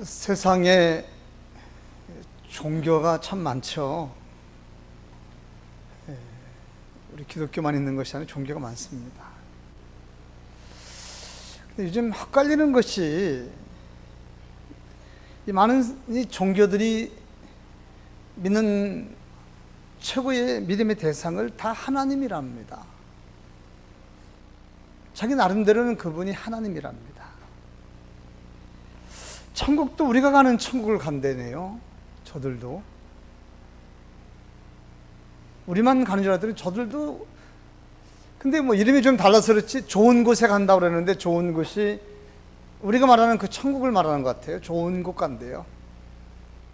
세상에 종교가 참 많죠. 우리 기독교만 있는 것이 아니라 종교가 많습니다. 근데 요즘 헷갈리는 것이 이 많은 이 종교들이 믿는 최고의 믿음의 대상을 다 하나님이랍니다. 자기 나름대로는 그분이 하나님이랍니다. 천국도 우리가 가는 천국을 간다네요. 저들도. 우리만 가는 줄 알았더니 저들도. 근데 뭐 이름이 좀 달라서 그렇지 좋은 곳에 간다고 그러는데 좋은 곳이 우리가 말하는 그 천국을 말하는 것 같아요. 좋은 곳 간대요.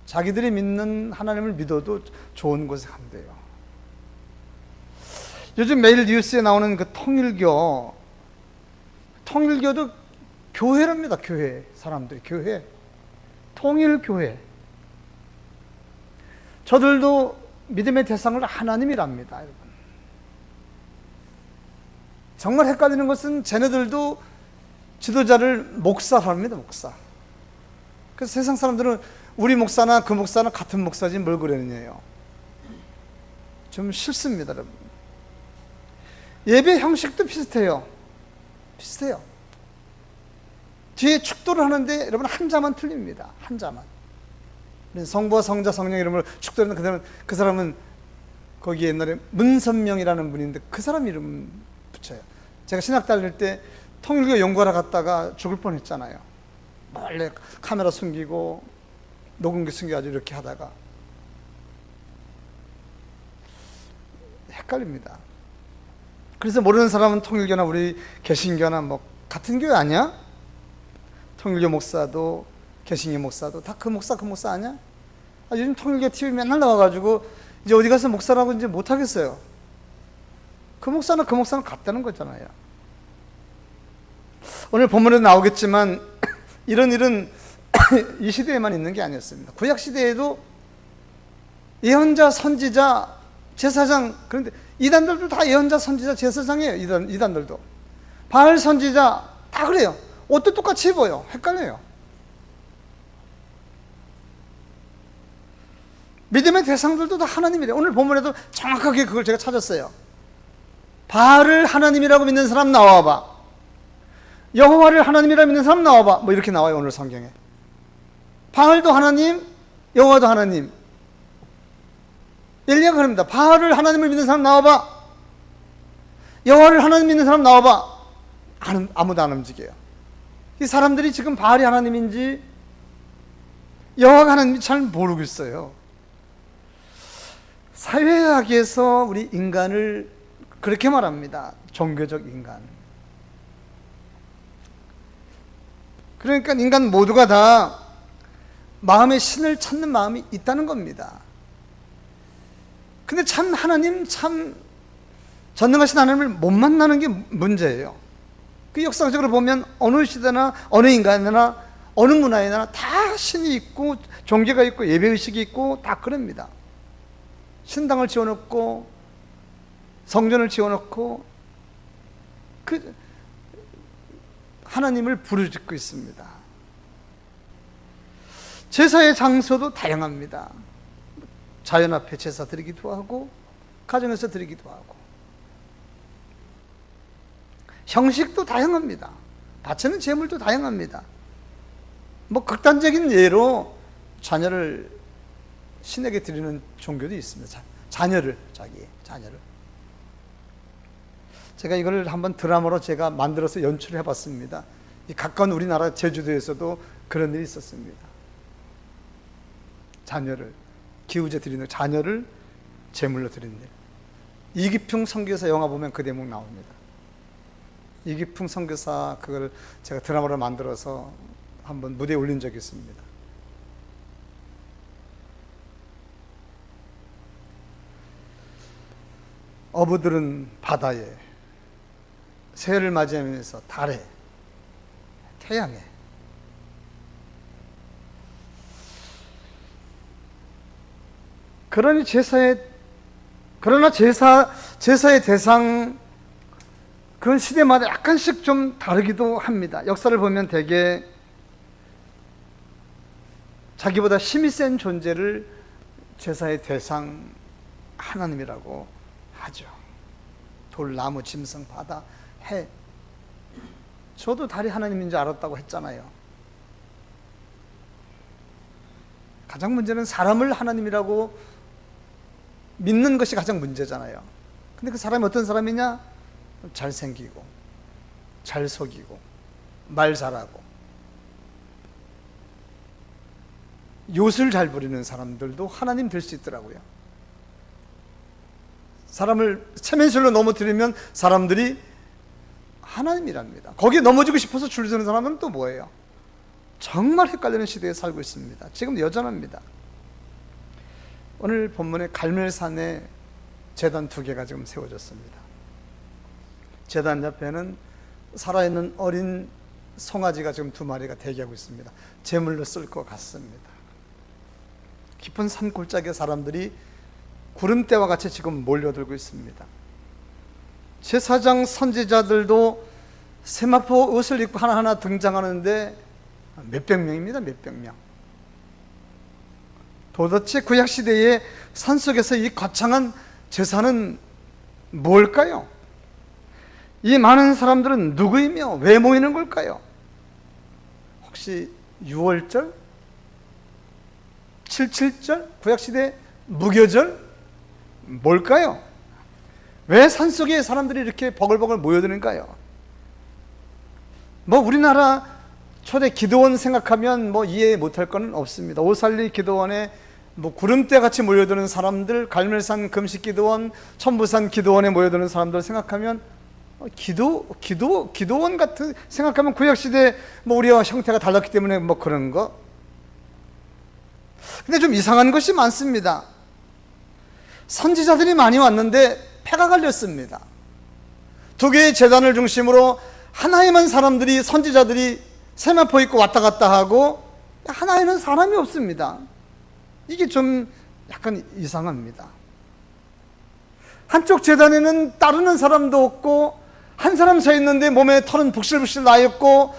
자기들이 믿는 하나님을 믿어도 좋은 곳에 간대요. 요즘 매일 뉴스에 나오는 그 통일교도 교회랍니다. 교회. 사람들이 교회. 통일교회. 저들도 믿음의 대상을 하나님이랍니다. 여러분. 정말 헷갈리는 것은 쟤네들도 지도자를 목사랍니다. 목사. 그래서 세상 사람들은 우리 목사나 그 목사는 같은 목사지 뭘 그러느냐요. 좀 싫습니다. 여러분. 예배 형식도 비슷해요. 비슷해요. 뒤에 축도를 하는데 여러분 한 자만 틀립니다. 한 자만. 성부와 성자 성령 이름으로 축도하는 그 사람은 거기 옛날에 문선명이라는 분인데 그 사람 이름 붙여요. 제가 신학 다닐 때 통일교 연구하러 갔다가 죽을 뻔했잖아요. 원래 카메라 숨기고 녹음기 숨겨가지고 이렇게 하다가 헷갈립니다. 그래서 모르는 사람은 통일교나 우리 개신교나 뭐 같은 교회 아니야? 통일교 목사도 개신교 목사도 다 그 목사 아니야? 요즘 통일교 TV 맨날 나와가지고 이제 어디 가서 목사라고 이제 못하겠어요. 그 목사는 같다는 거잖아요. 오늘 본문에 나오겠지만 이런 일은 이 시대에만 있는 게 아니었습니다. 구약 시대에도 예언자, 선지자, 제사장, 그런데 이단들도 다 예언자, 선지자, 제사장이에요. 이단들도 바알 선지자 다 그래요. 옷도 똑같이 입어요. 헷갈려요. 믿음의 대상들도 다 하나님이래요. 오늘 본문에도 정확하게 그걸 제가 찾았어요. 바알을 하나님이라고 믿는 사람 나와봐. 여호와를 하나님이라고 믿는 사람 나와봐. 뭐 이렇게 나와요. 오늘 성경에. 바알도 하나님, 여호와도 하나님. 엘리야가 그럽니다. 바알을 하나님을 믿는 사람 나와봐. 여호와를 하나님 믿는 사람 나와봐. 아무도 안 움직여요. 이 사람들이 지금 바알이 하나님인지 여호와가 하나님인지 잘 모르고 있어요. 사회학에서 우리 인간을 그렇게 말합니다. 종교적 인간. 그러니까 인간 모두가 다 마음의 신을 찾는 마음이 있다는 겁니다. 근데 참 하나님, 참 전능하신 하나님을 못 만나는 게 문제예요. 그 역사적으로 보면 어느 시대나 어느 인간이나 어느 문화에나 다 신이 있고 종교가 있고 예배의식이 있고 다 그럽니다. 신당을 지어놓고 성전을 지어놓고 그 하나님을 부르짖고 있습니다. 제사의 장소도 다양합니다. 자연 앞에 제사 드리기도 하고 가정에서 드리기도 하고 형식도 다양합니다. 바치는 제물도 다양합니다. 뭐 극단적인 예로 자녀를 신에게 드리는 종교도 있습니다. 자녀를. 제가 이걸 한번 드라마로 제가 만들어서 연출을 해봤습니다. 이 가까운 우리나라 제주도에서도 그런 일이 있었습니다. 자녀를 기우제 드리는 자녀를 제물로 드리는 일. 이기풍 선교사 영화 보면 그 대목 나옵니다. 이기풍 선교사 그걸 제가 드라마로 만들어서 한번 무대에 올린 적이 있습니다. 어부들은 바다에, 새해를 맞이하면서 달에, 태양에. 그러나 제사의 대상, 그건 시대마다 약간씩 좀 다르기도 합니다. 역사를 보면 대개 자기보다 힘이 센 존재를 제사의 대상 하나님이라고 하죠. 돌, 나무, 짐승, 바다, 해. 저도 달이 하나님인 줄 알았다고 했잖아요. 가장 문제는 사람을 하나님이라고 믿는 것이 가장 문제잖아요. 근데 그 사람이 어떤 사람이냐? 잘생기고, 잘 속이고, 말 잘하고, 요술 잘 부리는 사람들도 하나님 될 수 있더라고요. 사람을 체면실로 넘어뜨리면 사람들이 하나님이랍니다. 거기에 넘어지고 싶어서 줄 서는 사람은 또 뭐예요? 정말 헷갈리는 시대에 살고 있습니다. 지금 여전합니다. 오늘 본문에 갈멜산에 제단 2개가 지금 세워졌습니다. 제단 옆에는 살아있는 어린 송아지가 지금 2마리가 대기하고 있습니다. 제물로 쓸 것 같습니다. 깊은 산 골짜기에 사람들이 구름대와 같이 지금 몰려들고 있습니다. 제사장 선지자들도 세마포 옷을 입고 하나하나 등장하는데 몇백 명입니다. 몇백 명. 도대체 구약시대의 산속에서 이 거창한 제사는 뭘까요? 이 많은 사람들은 누구이며 왜 모이는 걸까요? 혹시 6월절? 77절? 구약시대 무교절? 뭘까요? 왜 산속에 사람들이 이렇게 버글버글 모여드는가요? 뭐 우리나라 초대 기도원 생각하면 뭐 이해 못할 건 없습니다. 오살리 기도원에 뭐 구름대 같이 모여드는 사람들, 갈멜산 금식 기도원, 천부산 기도원에 모여드는 사람들 생각하면 기도원 같은 생각하면 구약시대 뭐 우리와 형태가 달랐기 때문에 뭐 그런 거. 근데 좀 이상한 것이 많습니다. 선지자들이 많이 왔는데 패가 갈렸습니다. 2개의 제단을 중심으로 하나에만 사람들이, 선지자들이 세마포 입고 왔다 갔다 하고 하나에는 사람이 없습니다. 이게 좀 약간 이상합니다. 한쪽 제단에는 따르는 사람도 없고 한 사람 서 있는데 몸에 털은 북실북실 나 있고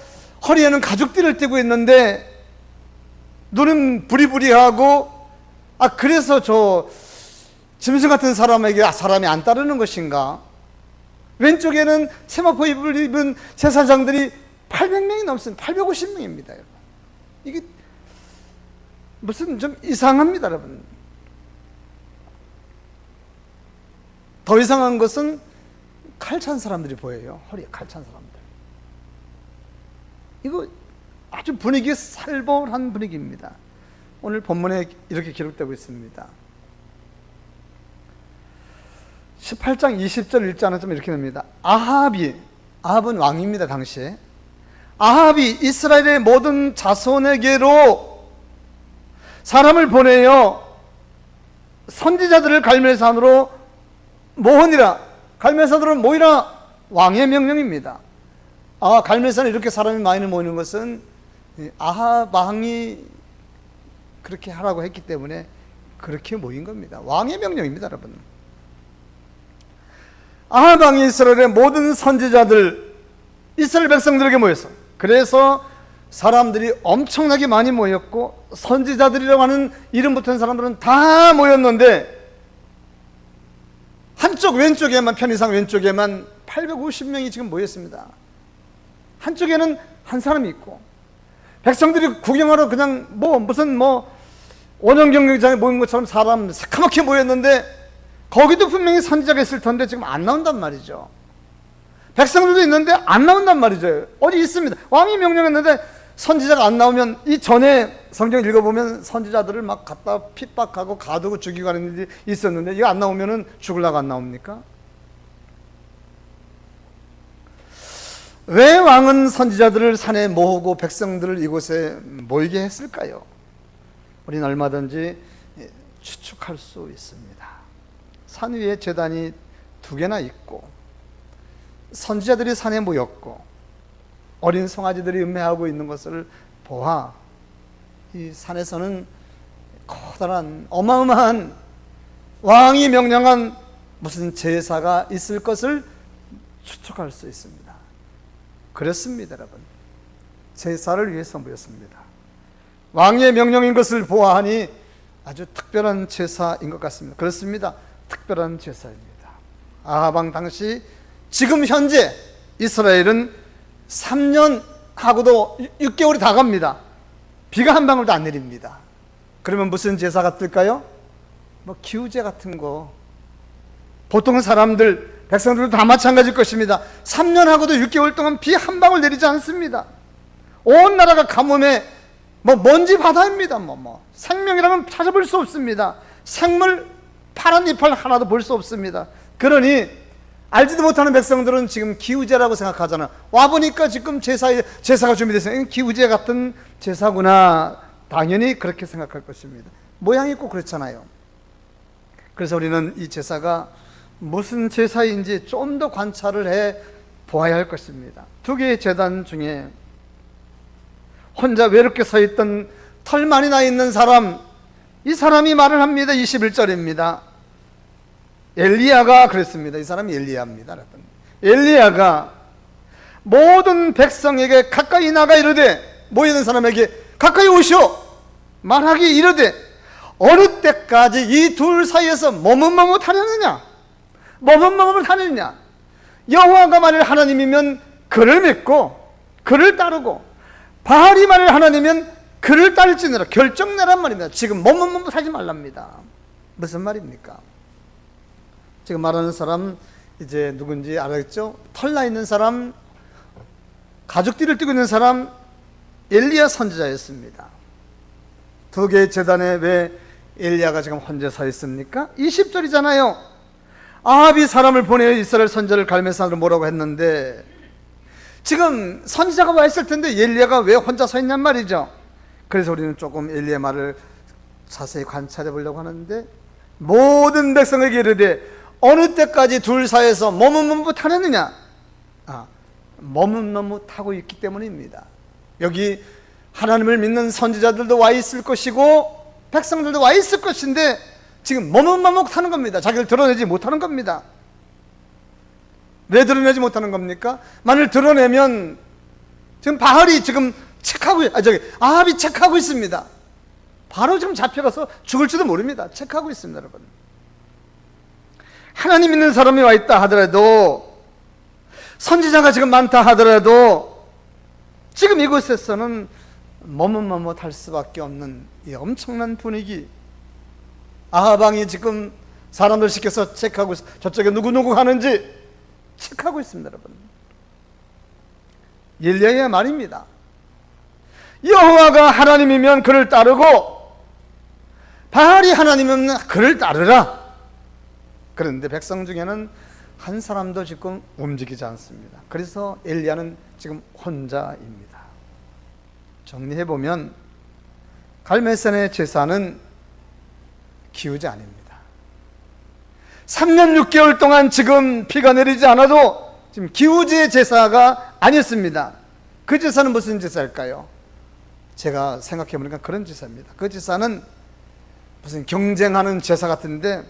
허리에는 가죽띠를 띠고 있는데 눈은 부리부리하고 그래서 저 짐승 같은 사람에게 사람이 안 따르는 것인가? 왼쪽에는 세마포 입은 제사장들이 800명이 넘습니다. 850명입니다. 여러분. 이게 무슨 좀 이상합니다. 여러분. 더 이상한 것은 칼 찬 사람들이 보여요. 허리에 칼 찬 사람들. 이거 아주 분위기 살벌한 분위기입니다. 오늘 본문에 이렇게 기록되고 있습니다. 18장 20절 읽자는 좀 이렇게 됩니다. 아합은 왕입니다. 당시에 아합이 이스라엘의 모든 자손에게로 사람을 보내어 선지자들을 갈멜산으로 모으니라. 갈멜산으로 모이라. 왕의 명령입니다. 갈멜산에 이렇게 사람이 많이 모이는 것은 아합 왕이 그렇게 하라고 했기 때문에 그렇게 모인 겁니다. 왕의 명령입니다. 여러분. 아합 왕이 이스라엘의 모든 선지자들, 이스라엘 백성들에게 모였어. 그래서 사람들이 엄청나게 많이 모였고 선지자들이라고 하는 이름 붙은 사람들은 다 모였는데 한쪽 왼쪽에만, 편의상 왼쪽에만 850명이 지금 모였습니다. 한쪽에는 한 사람이 있고 백성들이 구경하러 그냥 무슨 원형 경기장에 모인 것처럼 사람 새카맣게 모였는데 거기도 분명히 선지자가 있을 텐데 지금 안 나온단 말이죠. 백성들도 있는데 안 나온단 말이죠. 어디 있습니다. 왕이 명령했는데 선지자가 안 나오면, 이 전에 성경 읽어보면 선지자들을 막 갖다 핍박하고 가두고 죽이고 하는 일이 있었는데 이거 안 나오면은 죽으려고 안 나옵니까? 왜 왕은 선지자들을 산에 모으고 백성들을 이곳에 모이게 했을까요? 우리는 얼마든지 추측할 수 있습니다. 산 위에 제단이 2개나 있고 선지자들이 산에 모였고 어린 송아지들이 음매하고 있는 것을 보아 이 산에서는 커다란 어마어마한 왕이 명령한 무슨 제사가 있을 것을 추측할 수 있습니다. 그렇습니다. 여러분. 제사를 위해서 모였습니다. 왕의 명령인 것을 보아하니 아주 특별한 제사인 것 같습니다. 그렇습니다. 특별한 제사입니다. 아합 왕 당시 지금 현재 이스라엘은 3년 하고도 6개월이 다 갑니다. 비가 한 방울도 안 내립니다. 그러면 무슨 제사 같을까요? 뭐 기후제 같은 거. 보통 사람들, 백성들도 다 마찬가지일 것입니다. 3년 하고도 6개월 동안 비 한 방울 내리지 않습니다. 온 나라가 가뭄에 먼지 바다입니다. 생명이라면 찾아볼 수 없습니다. 생물 파란 잎을 하나도 볼 수 없습니다. 그러니 알지도 못하는 백성들은 지금 기후제라고 생각하잖아. 와보니까 지금 제사가 준비됐어요. 기후제 같은 제사구나. 당연히 그렇게 생각할 것입니다. 모양이 꼭 그렇잖아요. 그래서 우리는 이 제사가 무슨 제사인지 좀 더 관찰을 해 보아야 할 것입니다. 두 개의 제단 중에 혼자 외롭게 서 있던 털 많이 나 있는 사람, 이 사람이 말을 합니다. 21절입니다. 엘리야가 그랬습니다. 이 사람이 엘리야입니다. 엘리야가 모든 백성에게 가까이 나가 이르되, 모이는 사람에게 가까이 오시오 말하기 이르되, 어느 때까지 이 둘 사이에서 머뭇머뭇하려느냐, 머뭇머뭇하느냐. 여호와가 만일 하나님이면 그를 믿고 그를 따르고, 바알이 만일 하나님이면 그를 따를지니라. 결정내란 말입니다. 지금 머뭇머뭇하지 말랍니다. 무슨 말입니까? 지금 말하는 사람 이제 누군지 알았죠? 털나 있는 사람, 가죽띠를 띠고 있는 사람, 엘리야 선지자였습니다. 두 개의 제단에 왜 엘리야가 지금 혼자 서 있습니까? 20절이잖아요. 아합이 사람을 보내어 이스라엘 선지자를 갈멜산으로 모라고 했는데, 지금 선지자가 와 있을 텐데 엘리야가 왜 혼자 서 있냔 말이죠. 그래서 우리는 조금 엘리야 말을 자세히 관찰해 보려고 하는데, 모든 백성에게 이르되 어느 때까지 둘 사이에서 머뭇머뭇하느냐. 머뭇머뭇하고 있기 때문입니다. 여기 하나님을 믿는 선지자들도 와 있을 것이고 백성들도 와 있을 것인데 지금 머뭇머뭇하는 겁니다. 자기를 드러내지 못하는 겁니다. 왜 드러내지 못하는 겁니까? 만일 드러내면 지금 바알이 지금 아합이 체크하고 있습니다. 바로 지금 잡혀가서 죽을지도 모릅니다. 체크하고 있습니다, 여러분. 하나님 믿는 사람이 와 있다 하더라도, 선지자가 지금 많다 하더라도 지금 이곳에서는 머뭇머뭇할 수밖에 없는 이 엄청난 분위기. 아합 왕이 지금 사람들 시켜서 체크하고 있어. 저쪽에 누구누구 하는지 체크하고 있습니다, 여러분. 엘리야의 말입니다. 여호와가 하나님이면 그를 따르고 바알이 하나님이면 그를 따르라. 그런데 백성 중에는 한 사람도 지금 움직이지 않습니다. 그래서 엘리야는 지금 혼자입니다. 정리해보면 갈멜산의 제사는 기후제 아닙니다. 3년 6개월 동안 지금 비가 내리지 않아도 지금 기후제 제사가 아니었습니다. 그 제사는 무슨 제사일까요? 제가 생각해보니까 그런 제사입니다. 그 제사는 무슨 경쟁하는 제사 같은데,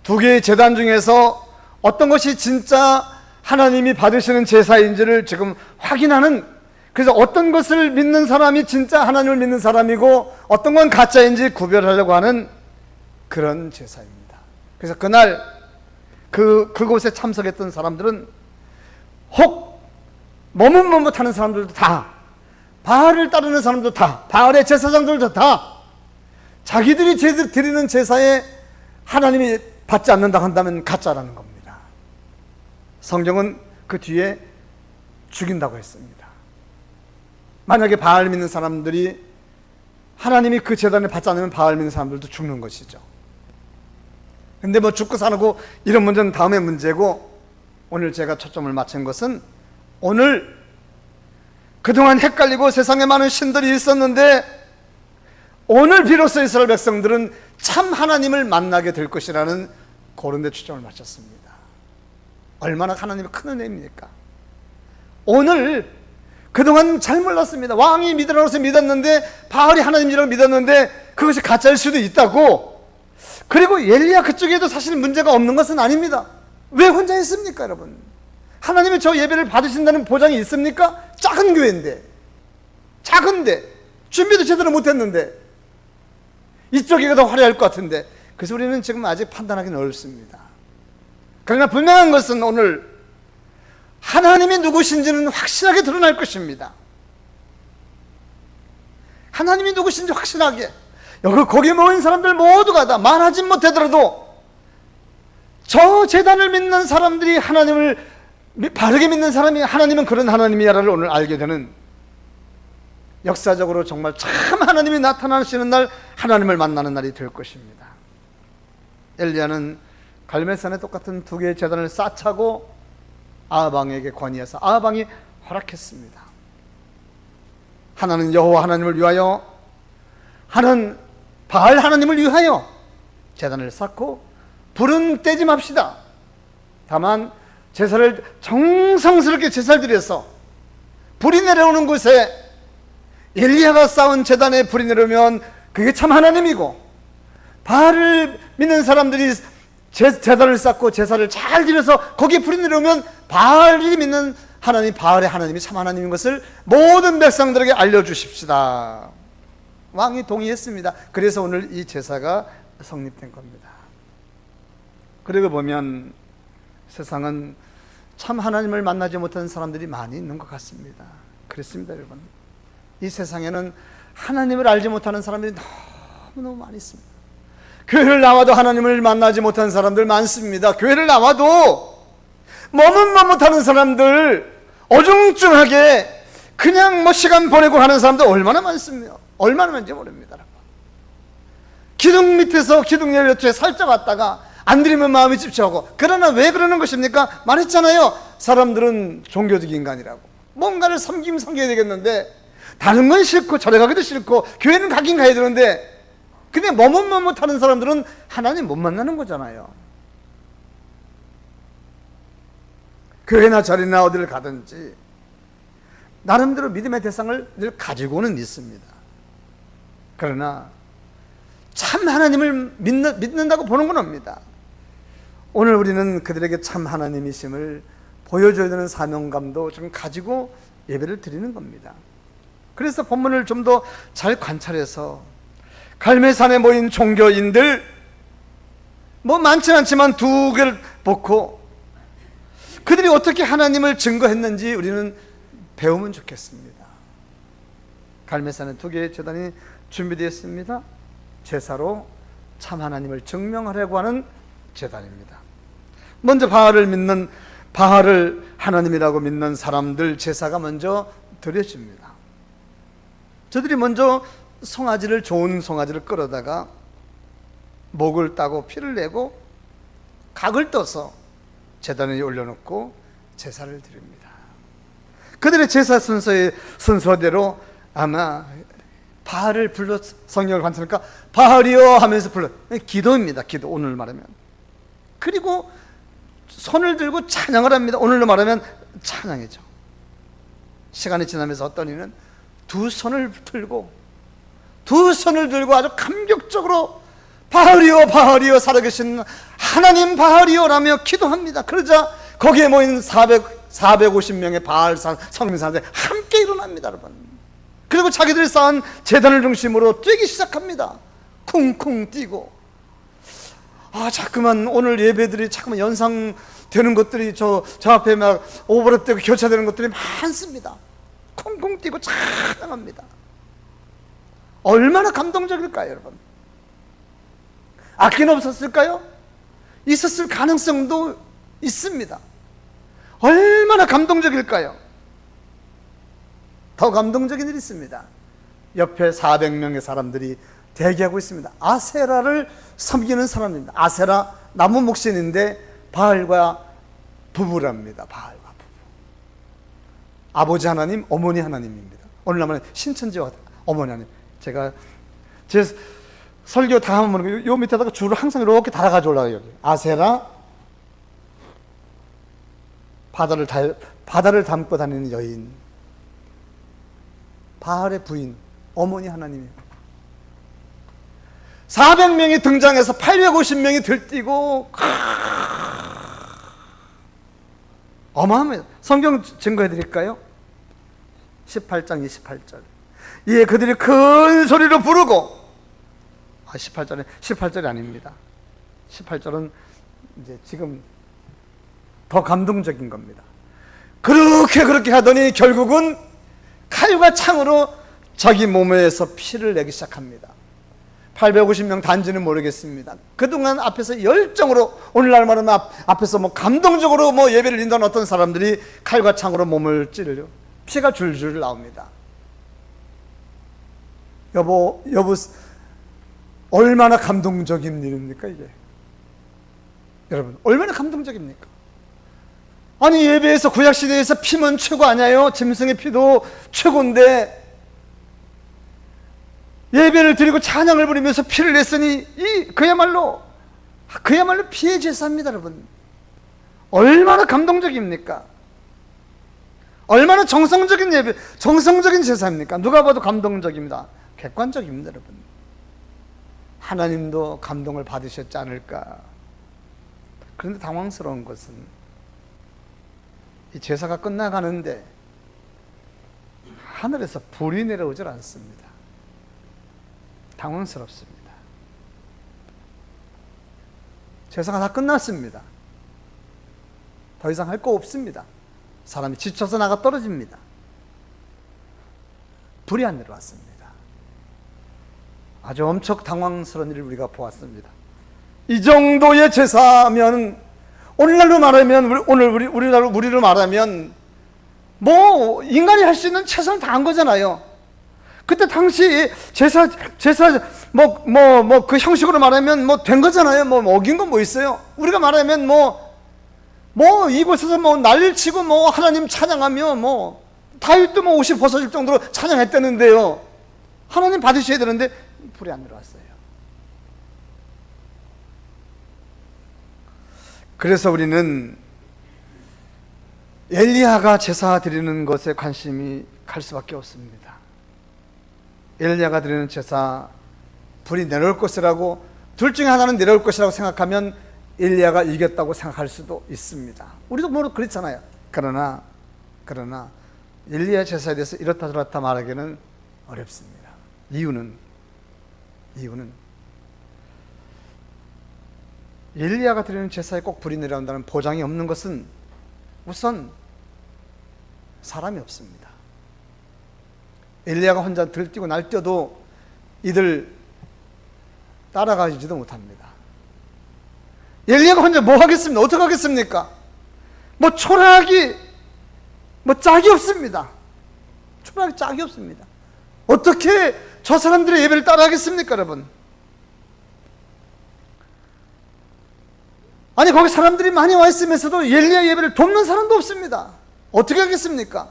두 개의 제단 중에서 어떤 것이 진짜 하나님이 받으시는 제사인지를 지금 확인하는, 그래서 어떤 것을 믿는 사람이 진짜 하나님을 믿는 사람이고 어떤 건 가짜인지 구별하려고 하는 그런 제사입니다. 그래서 그날 그곳에 참석했던 사람들은 혹 머뭇머뭇하는 사람들도 다, 바알을 따르는 사람도 다, 바알의 제사장들도 다 자기들이 드리는 제사에 하나님이 받지 않는다 한다면 가짜라는 겁니다. 성경은 그 뒤에 죽인다고 했습니다. 만약에 바알 믿는 사람들이 하나님이 그 제단을 받지 않으면 바알 믿는 사람들도 죽는 것이죠. 근데 죽고 사고 이런 문제는 다음의 문제고, 오늘 제가 초점을 맞춘 것은, 오늘 그동안 헷갈리고 세상에 많은 신들이 있었는데 오늘 비로소 이스라엘 백성들은 참 하나님을 만나게 될 것이라는 그런 데 초점을 맞췄습니다. 얼마나 하나님의 큰 은혜입니까? 오늘 그동안 잘 몰랐습니다. 왕이 믿으라고 해서 믿었는데, 바알이 하나님이라고 믿었는데 그것이 가짜일 수도 있다고. 그리고 엘리야 그쪽에도 사실 문제가 없는 것은 아닙니다. 왜 혼자 있습니까, 여러분? 하나님이 저 예배를 받으신다는 보장이 있습니까? 작은 교회인데, 작은데 준비도 제대로 못했는데 이쪽이 더 화려할 것 같은데, 그래서 우리는 지금 아직 판단하기는 어렵습니다. 그러나 분명한 것은 오늘 하나님이 누구신지는 확실하게 드러날 것입니다. 하나님이 누구신지 확실하게. 거기에 모인 사람들 모두가 다 말하지 못하더라도 저 제단을 믿는 사람들이 하나님을 바르게 믿는 사람이 하나님은 그런 하나님이야를 오늘 알게 되는, 역사적으로 정말 참 하나님이 나타나시는 날, 하나님을 만나는 날이 될 것입니다. 엘리야는 갈멜산에 똑같은 두 개의 제단을 쌓자고 아합왕에게 건의해서 아합왕이 허락했습니다. 하나는 여호와 하나님을 위하여, 하나는 바알 하나님을 위하여 제단을 쌓고 불은 떼지 맙시다. 다만 제사를 정성스럽게 제사를 드려서 불이 내려오는 곳에 엘리야가 쌓은 제단에 불이 내려오면 그게 참 하나님이고, 바알을 믿는 사람들이 제단을 쌓고 제사를 잘 드려서 거기에 불이 내려오면 바알이 믿는 하나님, 바알의 하나님이 참 하나님인 것을 모든 백성들에게 알려주십시다. 왕이 동의했습니다. 그래서 오늘 이 제사가 성립된 겁니다. 그리고 보면 세상은 참 하나님을 만나지 못하는 사람들이 많이 있는 것 같습니다. 그렇습니다, 여러분. 이 세상에는 하나님을 알지 못하는 사람들이 너무너무 많이 있습니다. 교회를 나와도 하나님을 만나지 못하는 사람들 많습니다. 교회를 나와도 머뭇머뭇하는 사람들, 어중중하게 그냥 시간 보내고 하는 사람들 얼마나 많습니다. 얼마나 많은지 모릅니다. 기둥 밑에서 기둥 열려에 살짝 왔다가 안 드리면 마음이 찝찝하고. 그러나 왜 그러는 것입니까? 말했잖아요. 사람들은 종교적 인간이라고. 뭔가를 섬기면 섬겨야 되겠는데 다른 건 싫고 절에 가기도 싫고 교회는 가긴 가야 되는데, 근데 머뭇머뭇하는 사람들은 하나님 못 만나는 거잖아요. 교회나 절이나 어디를 가든지 나름대로 믿음의 대상을 늘 가지고는 있습니다. 그러나 참 하나님을 믿는다고 보는 건 없습니다. 오늘 우리는 그들에게 참 하나님이심을 보여줘야 되는 사명감도 좀 가지고 예배를 드리는 겁니다. 그래서 본문을 좀 더 잘 관찰해서 갈멜산에 모인 종교인들 많지는 않지만 두 개를 놓고 그들이 어떻게 하나님을 증거했는지 우리는 배우면 좋겠습니다. 갈멜산에 두 개의 제단이 준비되었습니다. 제사로 참 하나님을 증명하려고 하는 제단입니다. 먼저 바알을 하나님이라고 믿는 사람들 제사가 먼저 드려집니다. 저들이 먼저 좋은 송아지를 끌어다가 목을 따고 피를 내고 각을 떠서 제단에 올려놓고 제사를 드립니다. 그들의 제사 순서대로 아마 바알을 불러, 성경을 관찰하니까 바알이여 하면서 불러, 기도입니다. 기도, 오늘 말하면. 그리고 손을 들고 찬양을 합니다. 오늘로 말하면 찬양이죠. 시간이 지나면서 어떤 이는 두 손을 들고 아주 감격적으로 바알이여 바알이여 살아계신 하나님 바알이여라며 기도합니다. 그러자 거기에 모인 450명의 바알 성민사람들이 함께 일어납니다, 여러분. 그리고 자기들이 쌓은 제단을 중심으로 뛰기 시작합니다. 쿵쿵 뛰고. 자꾸만 오늘 예배들이 자꾸만 연상되는 것들이 저 앞에 막 오버랩되고 교차되는 것들이 많습니다. 쿵쿵 뛰고 찬양합니다. 얼마나 감동적일까요, 여러분? 악기는 없었을까요? 있었을 가능성도 있습니다. 얼마나 감동적일까요? 더 감동적인 일이 있습니다. 옆에 400명의 사람들이 대기하고 있습니다. 아세라를 섬기는 사람입니다. 아세라 나무 목신인데 바알과 부부랍니다. 바알과 부부. 아버지 하나님, 어머니 하나님입니다. 오늘 나면 신천지와 어머니 하나님. 제가 제 설교 다 하면 요 밑에다가 줄을 항상 이렇게 달아가지고 올라가요. 여기 아세라, 바다를 담고 다니는 여인, 바알의 부인, 어머니 하나님이에요. 400명이 등장해서 850명이 들뛰고 어마어마해요. 성경 증거해 드릴까요? 18장 28절. 예, 그들이 큰 소리로 부르고, 18절이 아닙니다. 18절은 이제 지금 더 감동적인 겁니다. 그렇게 하더니 결국은 칼과 창으로 자기 몸에서 피를 내기 시작합니다. 850명 단지는 모르겠습니다. 그동안 앞에서 열정으로, 오늘날 말하면 앞에서 감동적으로 예배를 인도한 어떤 사람들이 칼과 창으로 몸을 찌르려 피가 줄줄 나옵니다. 여보, 얼마나 감동적인 일입니까, 이게? 여러분, 얼마나 감동적입니까? 아니, 예배에서, 구약시대에서 피면 최고 아니에요? 짐승의 피도 최고인데, 예배를 드리고 찬양을 부리면서 피를 냈으니, 그야말로 피의 제사입니다, 여러분. 얼마나 감동적입니까? 얼마나 정성적인 예배, 정성적인 제사입니까? 누가 봐도 감동적입니다. 객관적입니다, 여러분. 하나님도 감동을 받으셨지 않을까. 그런데 당황스러운 것은 이 제사가 끝나가는데 하늘에서 불이 내려오질 않습니다. 당황스럽습니다. 제사가 다 끝났습니다. 더 이상 할 거 없습니다. 사람이 지쳐서 나가 떨어집니다. 불이 안 내려왔습니다. 아주 엄청 당황스러운 일을 우리가 보았습니다. 이 정도의 제사면, 오늘날로 말하면, 우리로 말하면 인간이 할 수 있는 최선을 다한 거잖아요. 그때 당시 제사 그 형식으로 말하면 된 거잖아요. 어긴 건 있어요? 우리가 말하면 이곳에서 난리를 치고 하나님 찬양하며 다윗도 옷이 벗어질 정도로 찬양했다는데요. 하나님 받으셔야 되는데 불이 안 들어왔어요. 그래서 우리는 엘리야가 제사 드리는 것에 관심이 갈 수밖에 없습니다. 엘리야가 드리는 제사, 불이 내려올 것이라고, 둘 중에 하나는 내려올 것이라고 생각하면 엘리야가 이겼다고 생각할 수도 있습니다. 우리도 그렇잖아요. 그러나 엘리야 제사에 대해서 이렇다 저렇다 말하기는 어렵습니다. 이유는 엘리야가 드리는 제사에 꼭 불이 내려온다는 보장이 없는 것은 우선 사람이 없습니다. 엘리야가 혼자 들뛰고 날뛰어도 이들 따라가지도 못합니다. 엘리야가 혼자 뭐 하겠습니까? 어떻게 하겠습니까? 초라하기 짝이 없습니다. 초라하기 짝이 없습니다. 어떻게 저 사람들의 예배를 따라하겠습니까, 여러분? 아니, 거기 사람들이 많이 와 있으면서도 엘리야 예배를 돕는 사람도 없습니다. 어떻게 하겠습니까?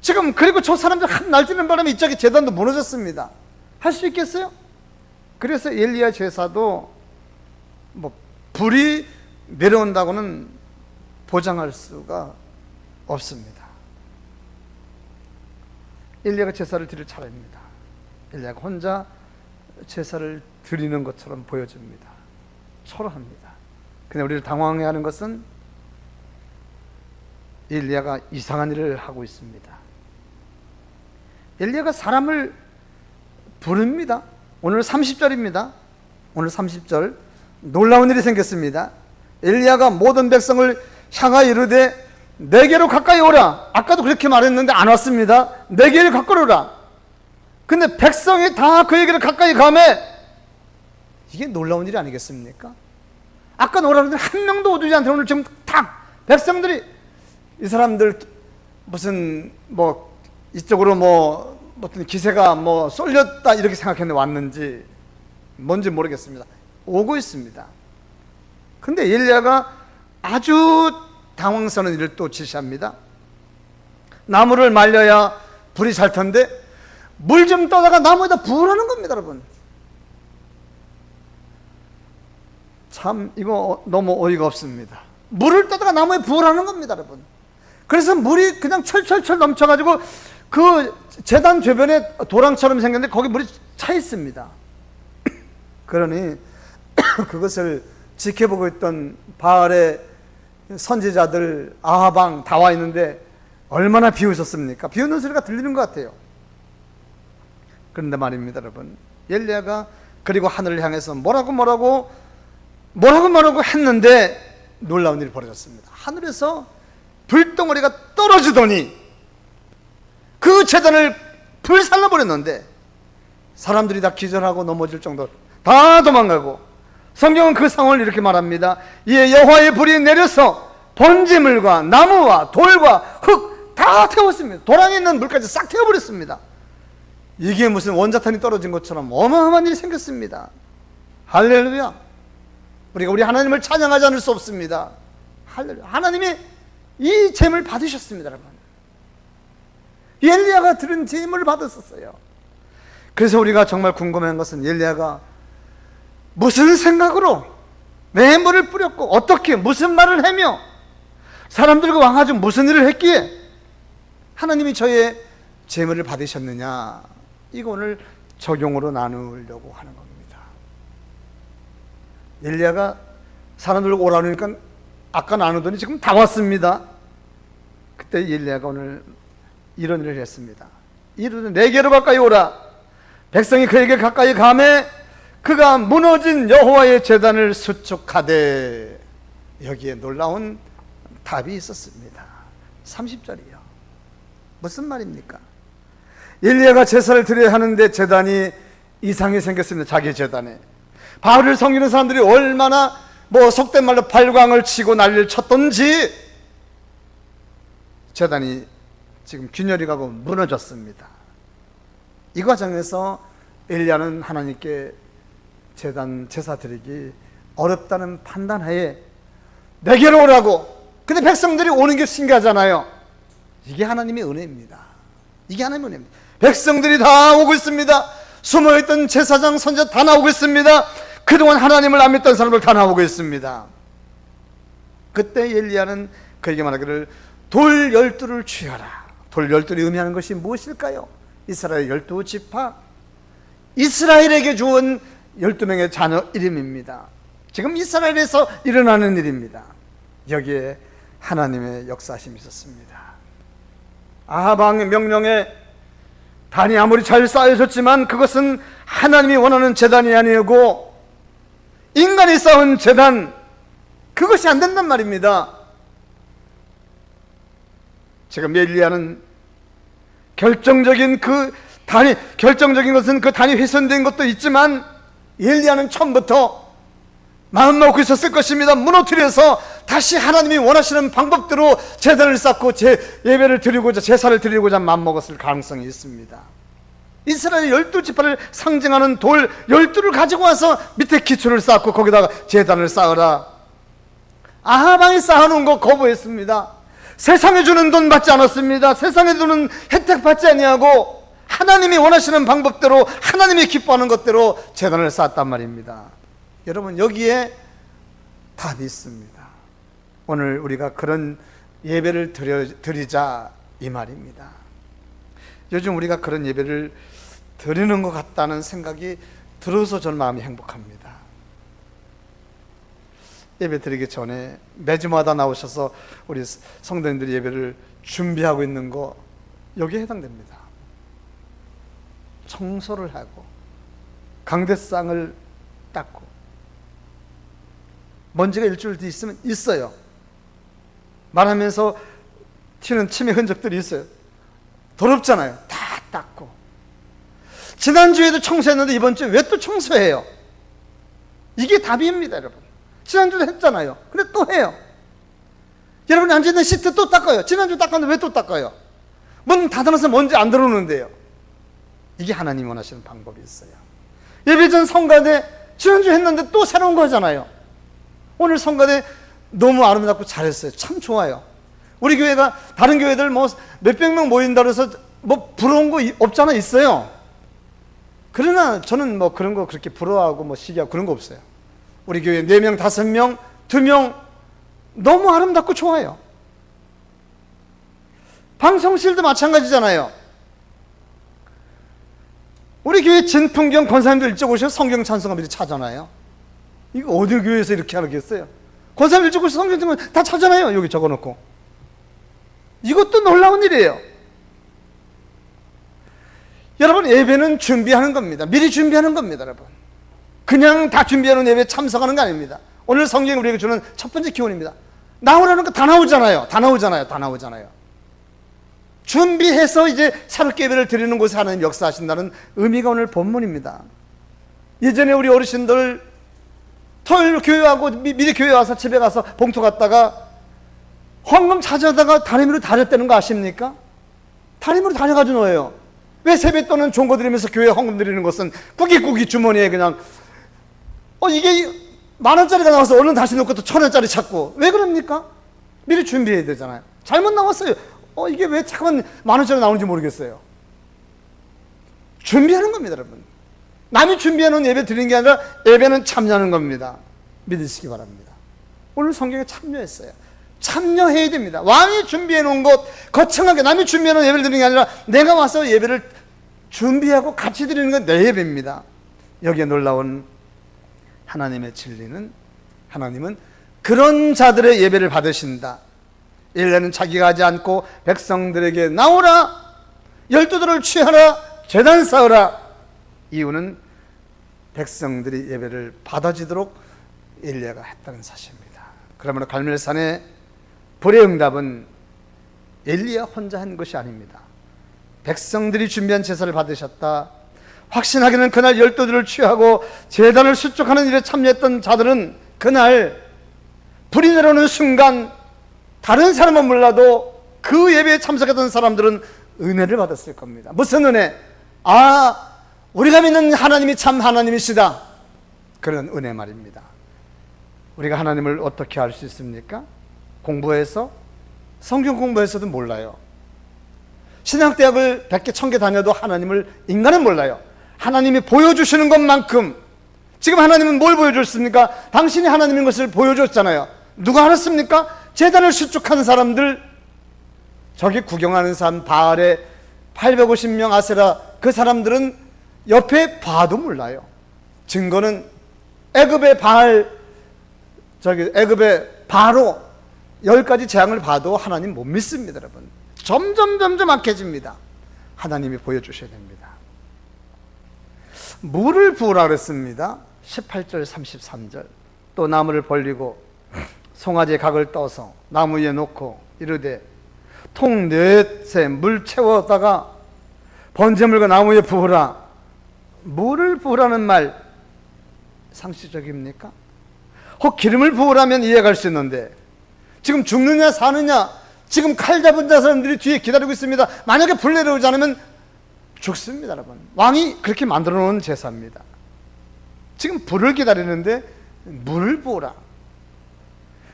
지금 그리고 저 사람들 한 날뛰는 바람에 이쪽에 제단도 무너졌습니다. 할 수 있겠어요? 그래서 엘리야 제사도 불이 내려온다고는 보장할 수가 없습니다. 엘리야가 제사를 드릴 차례입니다. 엘리야가 혼자 제사를 드리는 것처럼 보여집니다. 초라합니다. 근데 우리를 당황해 하는 것은 엘리야가 이상한 일을 하고 있습니다. 엘리야가 사람을 부릅니다. 오늘 30절입니다. 오늘 30절 놀라운 일이 생겼습니다. 엘리야가 모든 백성을 향하여 이르되 내게로 가까이 오라. 아까도 그렇게 말했는데 안 왔습니다. 내게로 가까이 오라. 근데 백성이 다 그에게로 가까이 가매. 이게 놀라운 일이 아니겠습니까? 아까 오라는데 한 명도 오지 않는데 오늘 지금 다 백성들이 이 사람들 무슨 이쪽으로 어떤 기세가 쏠렸다 이렇게 생각했는데 왔는지 뭔지 모르겠습니다. 오고 있습니다. 근데 엘리야가 아주 당황스러운 일을 또 지시합니다. 나무를 말려야 불이 잘 텐데 물 좀 떠다가 나무에다 부으라는 겁니다, 여러분. 참 이거 너무 어이가 없습니다. 물을 떠다가 나무에 부으라는 겁니다, 여러분. 그래서 물이 그냥 철철철 넘쳐가지고 그 제단 주변에 도랑처럼 생겼는데 거기 물이 차 있습니다. 그러니 그것을 지켜보고 있던 바알의 선지자들 아하방 다 와 있는데 얼마나 비웃었습니까? 비웃는 소리가 들리는 것 같아요. 그런데 말입니다, 여러분. 엘리야가 그리고 하늘을 향해서 뭐라고 했는데 놀라운 일이 벌어졌습니다. 하늘에서 불덩어리가 떨어지더니 그 제단을 불살라 버렸는데 사람들이 다 기절하고 넘어질 정도 다 도망가고, 성경은 그 상황을 이렇게 말합니다. 이에 여호와의 불이 내려서 번제물과 나무와 돌과 흙 다 태웠습니다. 도랑에 있는 물까지 싹 태워버렸습니다. 이게 무슨 원자탄이 떨어진 것처럼 어마어마한 일이 생겼습니다. 할렐루야. 우리가 우리 하나님을 찬양하지 않을 수 없습니다. 할렐루야. 하나님이 이 제물 받으셨습니다, 여러분. 엘리야가 드린 제물을 받았었어요. 그래서 우리가 정말 궁금한 것은 엘리야가 무슨 생각으로 맹물을 뿌렸고 어떻게 무슨 말을 하며 사람들과 왕하중 무슨 일을 했기에 하나님이 저의 제물을 받으셨느냐, 이거 오늘 적용으로 나누려고 하는 겁니다. 엘리야가 사람들 오라니까 아까 나누더니 지금 다 왔습니다. 그때 엘리야가 오늘 이런 일을 했습니다. 이르되 내게로 가까이 오라. 백성이 그에게 가까이 가매 그가 무너진 여호와의 제단을 수축하되, 여기에 놀라운 답이 있었습니다. 30절이요. 무슨 말입니까? 엘리야가 제사를 드려야 하는데 제단이 이상이 생겼습니다. 자기 제단에. 바알을 섬기는 사람들이 얼마나 속된 말로 발광을 치고 난리를 쳤던지 제단이 지금 균열이 가고 무너졌습니다. 이 과정에서 엘리야는 하나님께 제사 드리기 어렵다는 판단하에 내게로 오라고. 근데 백성들이 오는 게 신기하잖아요. 이게 하나님의 은혜입니다. 이게 하나님의 은혜입니다. 백성들이 다 오고 있습니다. 숨어있던 제사장 선지자 다 나오고 있습니다. 그동안 하나님을 안 믿던 사람들 다 나오고 있습니다. 그때 엘리야는 그에게 말하기를 돌 12를 취하라. 돌 12를 의미하는 것이 무엇일까요? 이스라엘 12지파, 이스라엘에게 주은 12명의 자녀 이름입니다. 지금 이스라엘에서 일어나는 일입니다. 여기에 하나님의 역사심이 있었습니다. 아합 왕의 명령에 단이 아무리 잘 쌓여졌지만 그것은 하나님이 원하는 제단이 아니고 인간이 쌓은 제단, 그것이 안 된단 말입니다. 지금 엘리야는 결정적인 것은 그 단이 훼손된 것도 있지만 엘리야는 처음부터 마음 먹고 있었을 것입니다. 무너뜨려서 다시 하나님이 원하시는 방법대로 제단을 쌓고 예배를 드리고자, 제사를 드리고자 마음먹었을 가능성이 있습니다. 이스라엘 12지파를 상징하는 돌 12를 가지고 와서 밑에 기초를 쌓고 거기다가 제단을 쌓으라. 아합 왕이 쌓아놓은 거 거부했습니다. 세상에 주는 돈 받지 않았습니다. 세상에 주는 혜택 받지 아니하고 하나님이 원하시는 방법대로, 하나님이 기뻐하는 것대로 제단을 쌓았단 말입니다. 여러분, 여기에 답이 있습니다. 오늘 우리가 그런 예배를 드리자, 이 말입니다. 요즘 우리가 그런 예배를 드리는 것 같다는 생각이 들어서 저는 마음이 행복합니다. 예배 드리기 전에 매주마다 나오셔서 우리 성도님들이 예배를 준비하고 있는 거, 여기에 해당됩니다. 청소를 하고 강대상을 닦고 먼지가 일주일 뒤 있으면 있어요. 말하면서 튀는 침의 흔적들이 있어요. 더럽잖아요. 다 닦고. 지난주에도 청소했는데 이번 주에 왜 또 청소해요? 이게 답입니다, 여러분. 지난주도 했잖아요. 근데 또 해요. 여러분이 앉아있는 시트 또 닦아요. 지난주 닦았는데 왜 또 닦아요? 문 닫아놔서 먼지 안 들어오는데요. 이게 하나님 원하시는 방법이 있어요. 예배 전 성가대 지난주 했는데 또 새로운 거 하잖아요. 오늘 성가대 너무 아름답고 잘했어요. 참 좋아요. 우리 교회가 다른 교회들 몇백 명 모인다 그래서 부러운 거 없잖아. 있어요. 그러나 저는 그런 거 그렇게 부러워하고 시기하고 그런 거 없어요. 우리 교회 4명, 5명, 2명 너무 아름답고 좋아요. 방송실도 마찬가지잖아요. 우리 교회 진풍경 권사님들 일찍 오셔서 성경 찬송가 미리 차잖아요. 이거 어디 교회에서 이렇게 하겠어요? 권사님 일찍 오셔서 성경 찬송가 다 차잖아요. 여기 적어놓고. 이것도 놀라운 일이에요. 여러분, 예배는 준비하는 겁니다. 미리 준비하는 겁니다, 여러분. 그냥 다 준비하는 예배에 참석하는 거 아닙니다. 오늘 성경이 우리에게 주는 첫 번째 기원입니다. 나오라는 거 다 나오잖아요. 다 나오잖아요. 준비해서 이제 새롭게 예배를 드리는 곳에 하나님 역사하신다는 의미가 오늘 본문입니다. 예전에 우리 어르신들 토요일 교회 하고 미리 교회 와서 집에 가서 봉투 갖다가 헌금 찾아다가 다리미로 다렸다는 거 아십니까? 다리미로 다려가지고 넣어요. 왜 세뱃돈은 종거 드리면서 교회 헌금 드리는 것은 꾸깃꾸깃 주머니에 그냥 이게 10,000원짜리가 나와서 얼른 다시 넣고 또 1,000원짜리 찾고 왜 그럽니까? 미리 준비해야 되잖아요. 잘못 나왔어요. 이게 왜 잠깐만 10,000원짜리 나오는지 모르겠어요. 준비하는 겁니다, 여러분. 남이 준비해놓은 예배 드리는 게 아니라 예배는 참여하는 겁니다. 믿으시기 바랍니다. 오늘 성경에 참여했어요. 참여해야 됩니다. 왕이 준비해놓은 것 거창하게 남이 준비해놓은 예배를 드리는 게 아니라 내가 와서 예배를 준비하고 같이 드리는 건 내 예배입니다. 여기에 놀라운 하나님의 진리는, 하나님은 그런 자들의 예배를 받으신다. 일례는 자기가 하지 않고 백성들에게 나오라, 12들을 취하라, 제단 쌓으라. 이유는 백성들이 예배를 받아지도록 일례가 했다는 사실입니다. 그러므로 갈멜산의 불의 응답은 엘리야 혼자 한 것이 아닙니다. 백성들이 준비한 제사를 받으셨다. 확신하기는 그날 12들을 취하고 제단을 수축하는 일에 참여했던 자들은 그날 불이 내려오는 순간 다른 사람은 몰라도 그 예배에 참석했던 사람들은 은혜를 받았을 겁니다. 무슨 은혜? 우리가 믿는 하나님이 참 하나님이시다. 그런 은혜 말입니다. 우리가 하나님을 어떻게 알 수 있습니까? 공부해서, 성경 공부해서도 몰라요. 신학대학을 100개 1000개 다녀도 하나님을, 인간은 몰라요. 하나님이 보여주시는 것만큼. 지금 하나님은 뭘 보여줬습니까? 당신이 하나님인 것을 보여줬잖아요. 누가 알았습니까? 제단을 수축한 사람들, 저기 구경하는 사람, 바알의 850명 아세라, 그 사람들은 옆에 봐도 몰라요. 증거는 애굽의 애굽의 바로 10가지 재앙을 봐도 하나님 못 믿습니다, 여러분. 점점 악해집니다. 하나님이 보여주셔야 됩니다. 물을 부으라 그랬습니다. 18절 33절. 또 나무를 벌리고 송아지의 각을 떠서 나무 위에 놓고 이르되 통 넷에 물 채워다가 번제물과 나무 위에 부으라. 물을 부으라는 말 상식적입니까? 혹 기름을 부으라면 이해갈 수 있는데 지금 죽느냐 사느냐, 지금 칼 잡은 사람들이 뒤에 기다리고 있습니다. 만약에 불 내려오지 않으면 죽습니다, 여러분. 왕이 그렇게 만들어 놓은 제사입니다. 지금 불을 기다리는데 물을 부으라.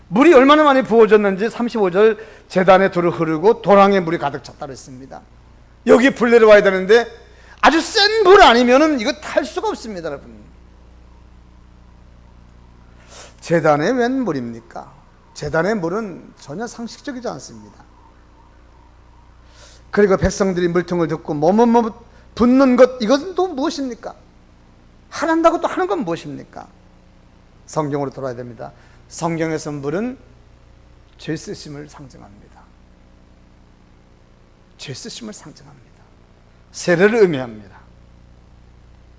물이 얼마나 많이 부어졌는지 35절 제단에 두루 흐르고 도랑에 물이 가득 찼다 그랬습니다. 여기 불 내려와야 되는데 아주 센 불 아니면은 이거 탈 수가 없습니다, 여러분. 제단에 웬 물입니까? 제단의 물은 전혀 상식적이지 않습니다. 그리고 백성들이 물통을 듣고 뭐뭐뭐 붓는 것, 이것은 또 무엇입니까? 하란다고 또 하는 건 무엇입니까? 성경으로 돌아야 됩니다. 성경에서 물은 죄 쓰심을 상징합니다. 죄 쓰심을 상징합니다. 세례를 의미합니다.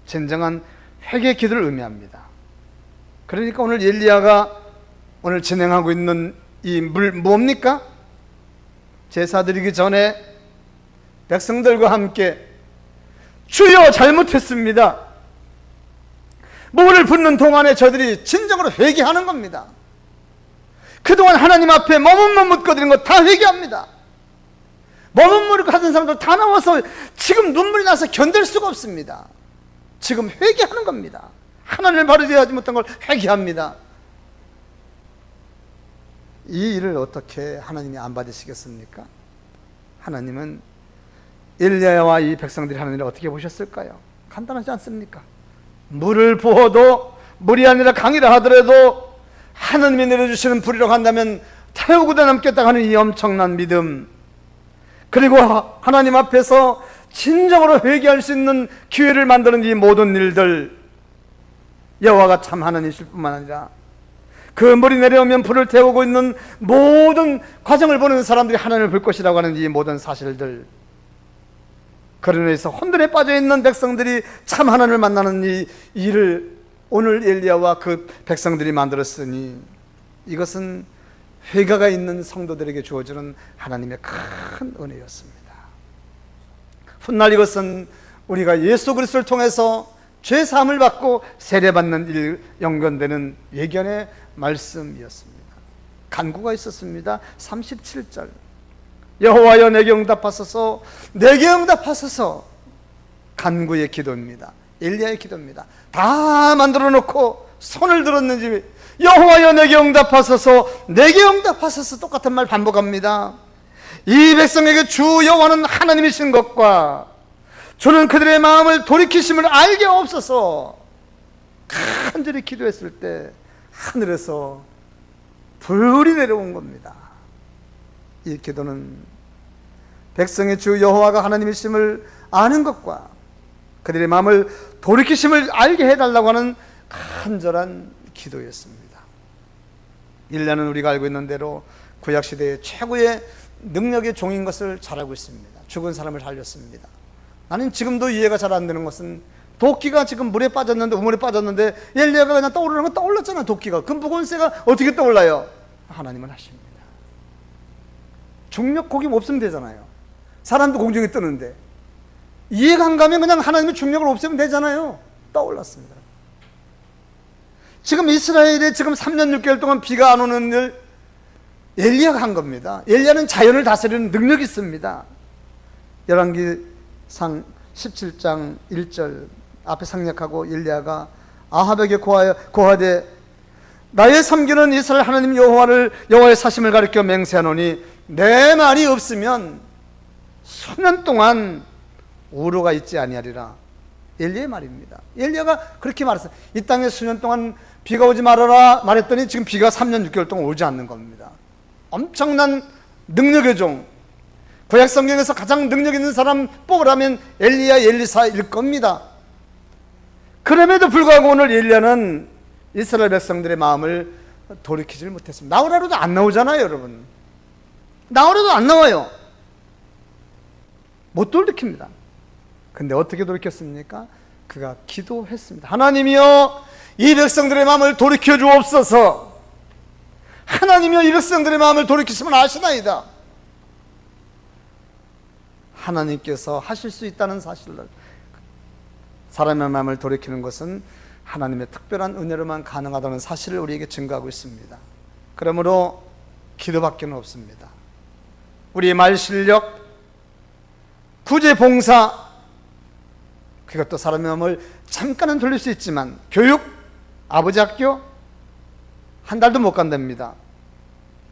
진정한 회개 기도를 의미합니다. 그러니까 오늘 엘리야가 오늘 진행하고 있는 이 물 뭡니까? 제사 드리기 전에 백성들과 함께 주여 잘못했습니다. 물을 붓는 동안에 저들이 진정으로 회개하는 겁니다. 그동안 하나님 앞에 머뭇머뭇 거드린 거 다 회개합니다. 머뭇머뭇 하던 사람들 다 나와서 지금 눈물이 나서 견딜 수가 없습니다. 지금 회개하는 겁니다. 하나님을 바로 대하지 못한 걸 회개합니다. 이 일을 어떻게 하나님이 안 받으시겠습니까? 하나님은 엘리야와 이 백성들이 하는 일을 어떻게 보셨을까요? 간단하지 않습니까? 물을 부어도 물이 아니라 강이라 하더라도 하나님이 내려주시는 불이라고 한다면 태우고도 남겠다 하는 이 엄청난 믿음, 그리고 하나님 앞에서 진정으로 회개할 수 있는 기회를 만드는 이 모든 일들, 여호와가 참 하나님이실 뿐만 아니라 그 물이 내려오면 불을 태우고 있는 모든 과정을 보는 사람들이 하나님을 볼 것이라고 하는 이 모든 사실들, 그런 의해서 혼돈에 빠져있는 백성들이 참 하나님을 만나는 이 일을 오늘 엘리야와 그 백성들이 만들었으니 이것은 회개가 있는 성도들에게 주어지는 하나님의 큰 은혜였습니다. 훗날 이것은 우리가 예수 그리스도를 통해서 죄 사함을 받고 세례받는 일 연관되는 예견의 말씀이었습니다. 간구가 있었습니다. 37절 여호와여 내게 응답하소서, 내게 응답하소서. 간구의 기도입니다. 엘리야의 기도입니다. 다 만들어 놓고 손을 들었는지 여호와여 내게 응답하소서, 내게 응답하소서. 똑같은 말 반복합니다. 이 백성에게 주 여호와는 하나님이신 것과 주는 그들의 마음을 돌이키심을 알게 없어서 간절히 기도했을 때 하늘에서 불이 내려온 겁니다. 이 기도는 백성의 주 여호와가 하나님이심을 아는 것과 그들의 마음을 돌이키심을 알게 해달라고 하는 간절한 기도였습니다. 일냐는 우리가 알고 있는 대로 구약시대의 최고의 능력의 종인 것을 잘 알고 있습니다. 죽은 사람을 살렸습니다. 나는 지금도 이해가 잘 안 되는 것은 도끼가 지금 물에 빠졌는데, 우물에 빠졌는데 엘리야가 그냥 떠오르는 건 떠올랐잖아요. 도끼가. 그 무거운 쇠가 어떻게 떠올라요? 하나님은 하십니다. 중력 고기 없으면 되잖아요. 사람도 공중에 뜨는데 이해가 안 가면 그냥 하나님의 중력을 없애면 되잖아요. 떠올랐습니다. 지금 이스라엘에 지금 3년 6개월 동안 비가 안 오는 일 엘리야가 한 겁니다. 엘리야는 자연을 다스리는 능력이 있습니다. 열왕기상 17장 1절 앞에 상략하고 엘리야가 아합에게 고하되 나의 섬기는 이스라엘 하나님 여호와의 사심을 가리켜 맹세하노니 내 말이 없으면 수년 동안 우로가 있지 아니하리라. 엘리야의 말입니다. 엘리야가 그렇게 말했어요. 이 땅에 수년 동안 비가 오지 말아라 말했더니 지금 비가 3년 6개월 동안 오지 않는 겁니다. 엄청난 능력의 종, 구약 성경에서 가장 능력 있는 사람 뽑으라면 엘리야, 엘리사일 겁니다. 그럼에도 불구하고 오늘 엘리야는 이스라엘 백성들의 마음을 돌이키질 못했습니다. 나오라도 안 나오잖아요, 여러분. 나오라도 안 나와요. 못 돌이킵니다. 근데 어떻게 돌이켰습니까? 그가 기도했습니다. 하나님이여 이 백성들의 마음을 돌이켜 주옵소서. 하나님이여 이 백성들의 마음을 돌이키시면 아시나이다. 하나님께서 하실 수 있다는 사실을, 사람의 마음을 돌이키는 것은 하나님의 특별한 은혜로만 가능하다는 사실을 우리에게 증거하고 있습니다. 그러므로 기도밖에 없습니다. 우리의 말 실력, 구제 봉사, 그것도 사람의 마음을 잠깐은 돌릴 수 있지만 교육, 아버지 학교 한 달도 못 간답니다.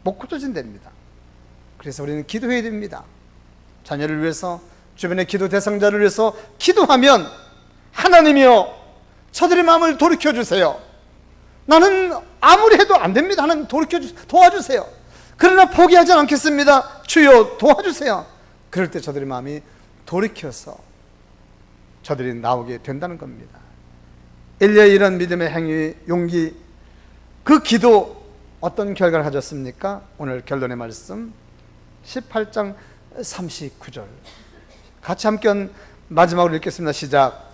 못 고쳐진답니다. 그래서 우리는 기도해야 됩니다. 자녀를 위해서, 주변의 기도 대상자를 위해서 기도하면 하나님이여 저들의 마음을 돌이켜주세요. 나는 아무리 해도 안 됩니다. 하나님 도와주세요. 그러나 포기하지 않겠습니다. 주여 도와주세요. 그럴 때 저들의 마음이 돌이켜서 저들이 나오게 된다는 겁니다. 엘리야의 이런 믿음의 행위, 용기, 그 기도 어떤 결과를 가졌습니까? 오늘 결론의 말씀 18장 39절 같이 함께 마지막으로 읽겠습니다. 시작.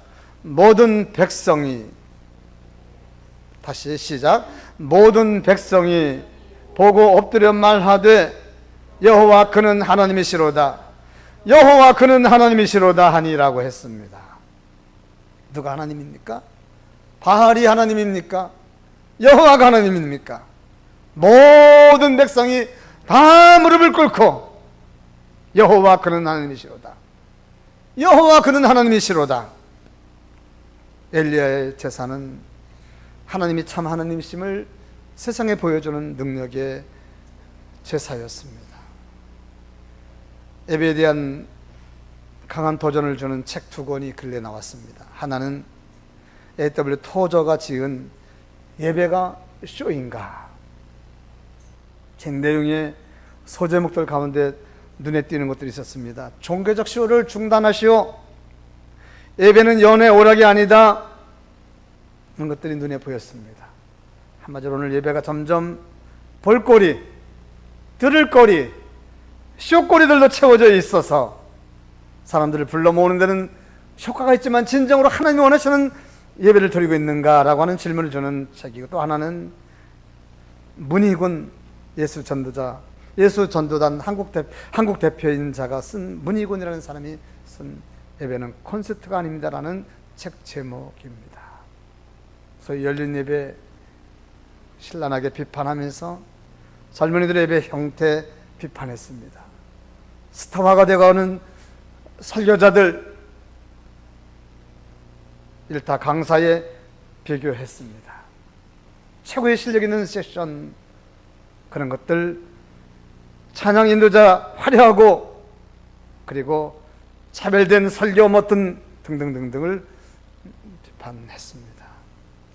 모든 백성이, 다시 시작. 모든 백성이 보고 엎드려 말하되 여호와 그는 하나님이시로다, 여호와 그는 하나님이시로다 하니라고 했습니다. 누가 하나님입니까? 바알이 하나님입니까? 여호와가 하나님입니까? 모든 백성이 다 무릎을 꿇고 여호와 그는 하나님이시로다, 여호와 그는 하나님이시로다. 엘리야의 제사는 하나님이 참 하나님이심을 세상에 보여주는 능력의 제사였습니다. 예배에 대한 강한 도전을 주는 책 2권이 근래 나왔습니다. 하나는 A.W. 토저가 지은 예배가 쇼인가? 책 내용의 소제목들 가운데 눈에 띄는 것들이 있었습니다. 종교적 쇼를 중단하시오. 예배는 연애 오락이 아니다. 이런 것들이 눈에 보였습니다. 한마디로 오늘 예배가 점점 볼거리, 들을거리, 쇼거리들로 채워져 있어서 사람들을 불러 모으는 데는 효과가 있지만 진정으로 하나님이 원하시는 예배를 드리고 있는가라고 하는 질문을 주는 책이고, 또 하나는 문희군 예수 전도단 한국 대표인 자가 쓴, 문희군이라는 사람이 쓴 예배는 콘서트가 아닙니다라는 책 제목입니다. 소위 열린 예배 신랄하게 비판하면서 젊은이들의 예배 형태 비판했습니다. 스타화가 되어가는 설교자들 일타 강사에 비교했습니다. 최고의 실력 있는 세션, 그런 것들, 찬양 인도자 화려하고, 그리고 차별된 설교 뭐든 등등등등을 비판했습니다.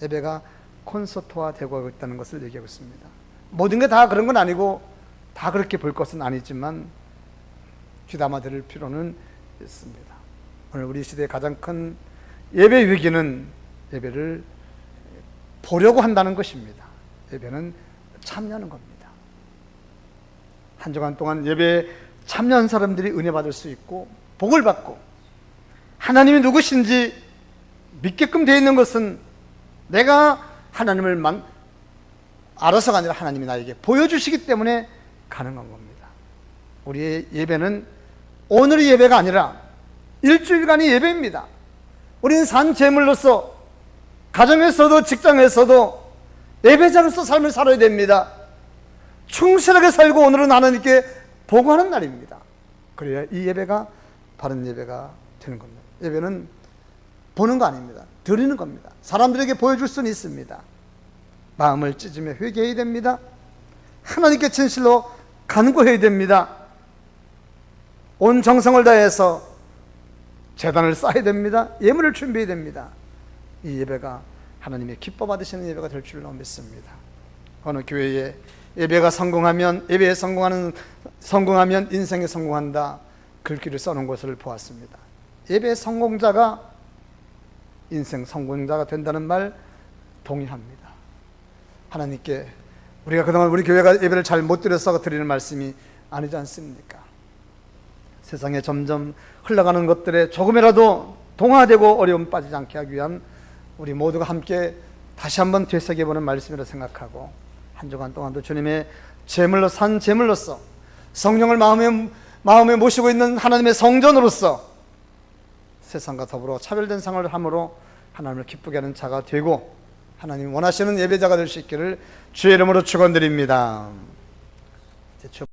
예배가 콘서트화 되고 있다는 것을 얘기하고 있습니다. 모든 게 다 그런 건 아니고, 다 그렇게 볼 것은 아니지만 귀담아 들을 필요는 있습니다. 오늘 우리 시대의 가장 큰 예배 위기는 예배를 보려고 한다는 것입니다. 예배는 참여하는 겁니다. 한 주간 동안 예배에 참여한 사람들이 은혜 받을 수 있고 복을 받고, 하나님이 누구신지 믿게끔 되어 있는 것은 내가 하나님을 알아서가 아니라 하나님이 나에게 보여주시기 때문에 가능한 겁니다. 우리의 예배는 오늘의 예배가 아니라 일주일간의 예배입니다. 우리는 산 제물로서 가정에서도 직장에서도 예배자로서 삶을 살아야 됩니다. 충실하게 살고 오늘은 하나님께 보고하는 날입니다. 그래야 이 예배가 바른 예배가 되는 겁니다. 예배는 보는 거 아닙니다. 드리는 겁니다. 사람들에게 보여줄 수는 있습니다. 마음을 찢으며 회개해야 됩니다. 하나님께 진실로 간구해야 됩니다. 온 정성을 다해서 제단을 쌓아야 됩니다. 예물을 준비해야 됩니다. 이 예배가 하나님의 기뻐 받으시는 예배가 될 줄로 믿습니다. 어느 교회에 예배가 성공하면, 예배에 성공하면 인생에 성공한다, 글귀를 써놓은 것을 보았습니다. 예배 성공자가 인생 성공자가 된다는 말 동의합니다. 하나님께 우리가 그동안 우리 교회가 예배를 잘 못 드려서 드리는 말씀이 아니지 않습니까? 세상에 점점 흘러가는 것들에 조금이라도 동화되고 어려움 빠지지 않게 하기 위한 우리 모두가 함께 다시 한번 되새겨보는 말씀이라 생각하고, 한 주간 동안도 주님의 제물로 산 제물로서 성령을 마음에 모시고 있는 하나님의 성전으로서 세상과 더불어 차별된 생활을 함으로 하나님을 기쁘게 하는 자가 되고 하나님 원하시는 예배자가 될 수 있기를 주의 이름으로 축원드립니다.